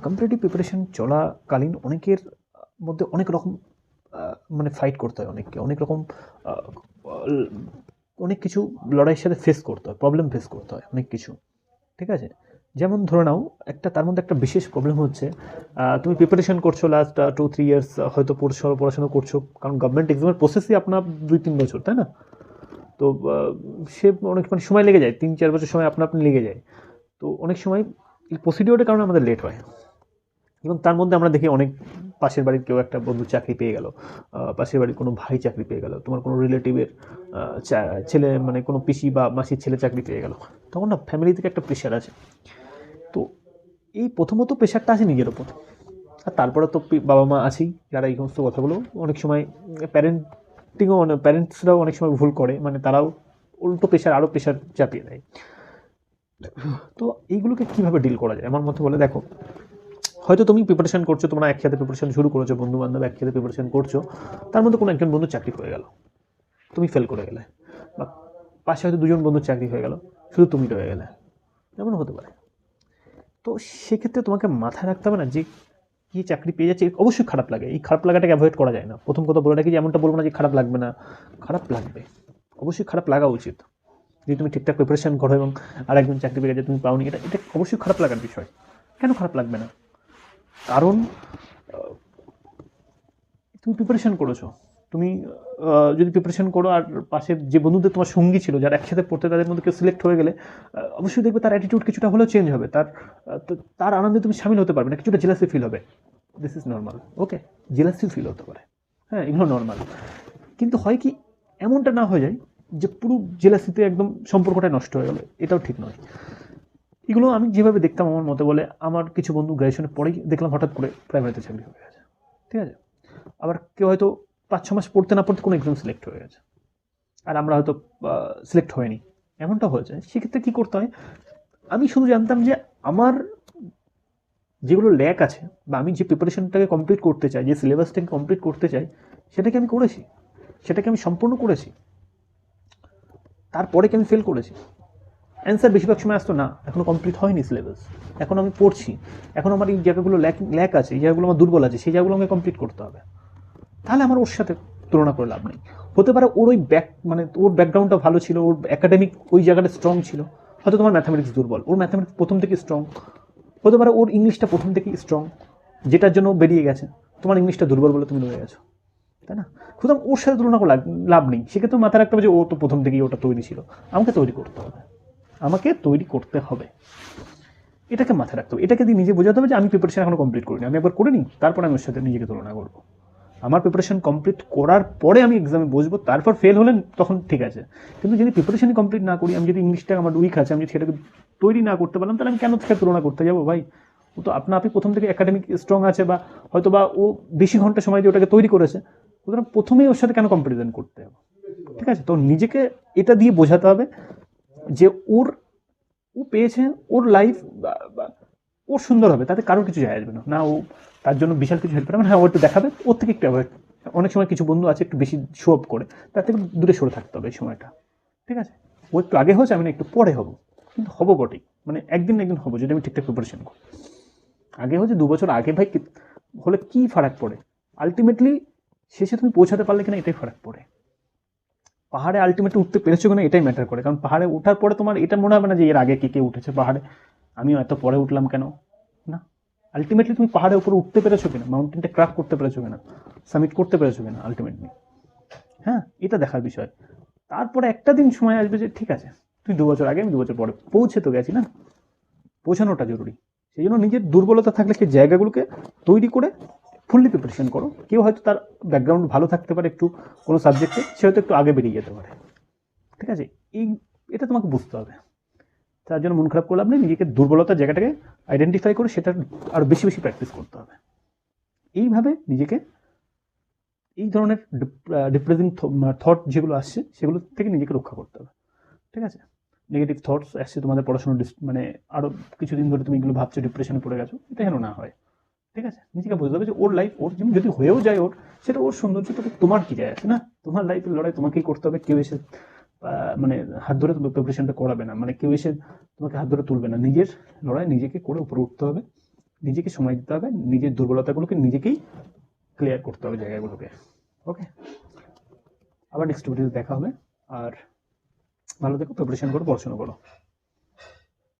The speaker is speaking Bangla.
কম্পিটিটিভ প্রিপারেশন চলাকালীন অনেকের মধ্যে অনেক রকম মানে ফাইট করতে হয়, অনেককে অনেক রকম অনেক কিছু লড়াইয়ের সাথে ফেস করতে হয়, প্রবলেম ফেস করতে হয় অনেক কিছু। ঠিক আছে, যেমন ধরে নাও তার মধ্যে একটা বিশেষ প্রবলেম হচ্ছে তুমি প্রিপারেশন করছো লাস্ট 2-3 ইয়ার্স, হয়তো পড়াশোনা করছো, কারণ গভর্নমেন্ট এক্সামের প্রসেসই আপনার 2-3 বছর, তাই না? তো সে অনেক মানে সময় লেগে যায়, 3-4 বছর সময় আপনি লেগে যায়। তো অনেক সময় এই প্রসিডিওরের কারণে আমাদের লেট হয়, এবং তার মধ্যে আমরা দেখি অনেক পাশের বাড়ির কেউ একটা বন্ধু চাকরি পেয়ে গেল, পাশের বাড়ির কোনো ভাই চাকরি পেয়ে গেল, তোমার কোনো রিলেটিভের ছেলে, মানে কোনো পিসি বা মাসির ছেলে চাকরি পেয়ে গেল, তখন না ফ্যামিলি থেকে একটা প্রেশার আছে। তো এই প্রথমত প্রেশারটা আছে নিজের ওপর, আর তারপরে তো বাবা মা আছেই যারা এই সমস্ত কথাগুলো অনেক সময় প্যারেন্টসরাও অনেক সময় ভুল করে, মানে তারাও উল্টো প্রেশার, আরও প্রেশার চাপিয়ে দেয়। তো এইগুলোকে কীভাবে ডিল করা যায় আমার মতে বলে, দেখো, হয়তো তুমি প্রিপারেশন করছো, তোমরা একসাথে প্রিপারেশন শুরু করেছো, বন্ধু বান্ধব একসাথে প্রিপারেশন করছো, তার মধ্যে কোনো একজন বন্ধু চাকরি হয়ে গেল, তুমি ফেল করে গেলে, বা পাশে হয়তো দুজন বন্ধুর চাকরি হয়ে গেল, শুধু তুমি রয়ে গেলে, এমনও হতে পারে। তো সেক্ষেত্রে তোমাকে মাথায় রাখতে হবে না যে কি চাকরি পেয়ে যাচ্ছে, অবশ্যই খারাপ লাগে, এই খারাপ লাগাটাকে অ্যাভয়েড করা যায় না। প্রথম কথা বলে রাখি যে এমনটা বলবো না যে খারাপ লাগবে না, খারাপ লাগবে, অবশ্যই খারাপ লাগা উচিত। যদি তুমি ঠিকঠাক প্রিপারেশন করো এবং আর একজন চাকরি পেয়ে গেছে তুমি পাওনি, এটা এটা অবশ্যই খারাপ লাগার বিষয়। কেন খারাপ লাগবে না? কারণ তুমি প্রিপারেশন করেছো, তুমি যদি প্রিপারেশন করো আর পাশের যে বন্ধুদের তোমার সঙ্গী ছিল যারা একসাথে পড়তে, তাদের মধ্যে কেউ সিলেক্ট হয়ে গেলে অবশ্যই দেখবে তার অ্যাটিটিউড কিছুটা হলেও চেঞ্জ হবে, তার আনন্দে তুমি সামিল হতে পারবে না, কিছুটা জেলাসি ফিল হবে। This is normal, okay, jealousy feel হতে পারে, হ্যাঁ, এগুলো নর্মাল। কিন্তু হয় কি, এমনটা না হয়ে যায় যে পুরো জেলাসিতে একদম সম্পর্কটা নষ্ট হয়ে গেল, এটাও ঠিক নয়। এগুলো আমি যেভাবে দেখতাম আমার মতে বলে, আমার কিছু বন্ধু গ্র্যাজুয়েশনের পরেই দেখলাম হঠাৎ করে প্রাইভেটে চাকরি হয়ে গেছে, ঠিক আছে। আবার কেউ হয়তো 5-6 মাস পড়তে না পড়তে কোনো এক্সাম সিলেক্ট হয়ে গেছে, আর আমরা হয়তো সিলেক্ট হয়নি, এমনটা হয়ে যায়। সেক্ষেত্রে কী করতে হয়, আমি শুধু জানতাম যে আমার যেগুলো ল্যাক আছে, বা আমি যে প্রিপারেশনটাকে কমপ্লিট করতে চাই, যে সিলেবাসটাকে কমপ্লিট করতে চাই, সেটাকে আমি করেছি, সেটাকে আমি সম্পূর্ণ করেছি, তারপরে কি আমি ফেল করেছি? অ্যান্সার বেশিরভাগ সময় আসতো না, এখনও কমপ্লিট হয়নি সিলেবাস, এখন আমি পড়ছি, এখন আমার এই জায়গাগুলো ল্যাক আছে, এই জায়গাগুলো আমার দুর্বল আছে, সেই জায়গাগুলো আমাকে কমপ্লিট করতে হবে। তাহলে আমার ওর সাথে তুলনা করে লাভ নেই। হতে পারে ওর ওই মানে ওর ব্যাকগ্রাউন্ডটা ভালো ছিল, ওর একাডেমিক ওই জায়গাটা স্ট্রং ছিল, হয়তো তোমার ম্যাথামেটিক্স দুর্বল, ওর ম্যাথামেটিক্স প্রথম থেকে স্ট্রং। হতে পারে ওর ইংলিশটা প্রথম থেকেই স্ট্রং, যেটার জন্য বেরিয়ে গেছে, তোমার ইংলিশটা দুর্বল বলে তুমি রয়ে গেছো, তাই না? সুতরাং ওর সাথে তুলনা করে লাভ নেই। সেক্ষেত্রে মাথায় রাখতে হবে যে ও তো প্রথম থেকেই ওটা তৈরি ছিল, আমাকে তৈরি করতে হবে, আমাকে তৈরি করতে হবে, এটাকে মাথায় রাখতে হবে। এটাকে দিয়ে নিজে বোঝাতে হবে যে আমি প্রিপারেশন এখনো কমপ্লিট করিনি, আমি একবার করে নিই, তারপর আমি ওর সাথে নিজেকে তুলনা করবো। আমার প্রিপারেশন কমপ্লিট করার পরে আমি এক্সামে বসবো, তারপর ফেল হলেন তখন ঠিক আছে। কিন্তু যদি প্রিপারেশনই কমপ্লিট না করি, আমি যদি ইংলিশটা আমার উইক আছে, আমি যদি সেটাকে তৈরি না করতে পারলাম, তাহলে আমি কেন থেকে তুলনা করতে যাবো ভাই? ও তো আপনি প্রথম থেকে একাডেমিক স্ট্রং আছে, বা হয়তো বা ও বেশি ঘন্টা সময় দিয়ে ওটাকে তৈরি করেছে, সুতরাং প্রথমেই ওর সাথে কেন কম্পারিজন করতে হবে? ঠিক আছে, তো নিজেকে এটা দিয়ে বোঝাতে হবে যে ও পেয়েছে, ওর লাইফ ওর সুন্দর হবে, তাতে কারোর কিছু যায় আসবে না, না ও তার জন্য বিশাল কিছু হেল্প করবে, হ্যাঁ ও একটু দেখাবে, ওর থেকে একটু অ্যাভয়েড। অনেক সময় কিছু বন্ধু আছে একটু বেশি শো অফ করে, তার থেকে দূরে সরে থাকতে হবে এই সময়টা, ঠিক আছে। ও একটু আগে হচ্ছে, আমি না একটু পরে হবো, কিন্তু হবো বটেই, মানে একদিন না একদিন হবো, যদি আমি ঠিকঠাক প্রিপারেশন করি। আগে হচ্ছে 2 বছর আগে ভাই হলে কি ফারাক পড়ে, আলটিমেটলি শেষে তুমি পৌঁছাতে পারলে কিনা এটাই ফারাক পড়ে। পাহাড়ে আলটিমেটলি উঠতে পেরেছো কিনা এটাই ম্যাটার করে, কারণ পাহাড়ে ওঠার পরে তোমার এটা মনে হবে না যে এর আগে কে উঠেছে পাহাড়ে, আমিও এত পরে উঠলাম কেন, না। আলটিমেটলি তুমি পাহাড়ের উপরে উঠতে পেরেছো কিনা, মাউন্টেনটা ক্রাফ করতে পেরেছো কিনা, সামিট করতে পেরেছো কিনা আলটিমেটলি, হ্যাঁ, এটা দেখার বিষয়। তারপরে একটা দিন সময় আসবে যে ঠিক আছে, তুই 2 বছর আগে, আমি 2 বছর পরে পৌঁছে তো গেছি না, পৌঁছানোটা জরুরি। সেই জন্য নিজের দুর্বলতা থাকলে সেই জায়গাগুলোকে তৈরি করে ফুললি প্রিপারেশন করো। কেউ হয়তো তার ব্যাকগ্রাউন্ড ভালো থাকতে পারে একটু কোনো সাবজেক্টে, সে হয়তো একটু আগে বেরিয়ে যেতে পারে, ঠিক আছে। এটা তোমাকে বুঝতে হবে। তার জন্য মন খারাপ করলে আপনি নিজেকে দুর্বলতার জায়গাটাকে আইডেন্টিফাই করে সেটা আরও বেশি বেশি প্র্যাকটিস করতে হবে। এইভাবে নিজেকে এই ধরনের ডিপ্রেসিং থট যেগুলো আসছে সেগুলো থেকে নিজেকে রক্ষা করতে হবে, ঠিক আছে। নেগেটিভ থটস আসছে তোমাদের পড়াশোনার, মানে আরও কিছুদিন ধরে তুমি এগুলো ভাবছো, ডিপ্রেশনে পড়ে গেছো, এটা যেন না হয়, ঠিক আছে। নিজেকে বুঝতে হবে যে ওর লাইফ, ওর জীবন যদি হয়েও যায় ওর, সেটা ওর সৌন্দর্য, তাতে তোমার কি যায় আছে, না? তোমার লাইফের লড়াই তোমাকেই করতে হবে, কেউ এসে মানে হাত ধরে তোমার প্রিপারেশনটা করাবে না, মানে কেউ এসে তোমাকে হাত ধরে তুলবে না, নিজের লড়াই নিজেকে করে উপরে উঠতে হবে, নিজেকে সময় দিতে হবে, নিজের দুর্বলতাগুলোকে নিজেকেই ক্লিয়ার করতে হবে জায়গাগুলোকে। ওকে, আবার নেক্সট ভিডিওতে দেখা হবে। আর ভালো থেকো, প্রিপারেশন করো, পড়াশোনা করো।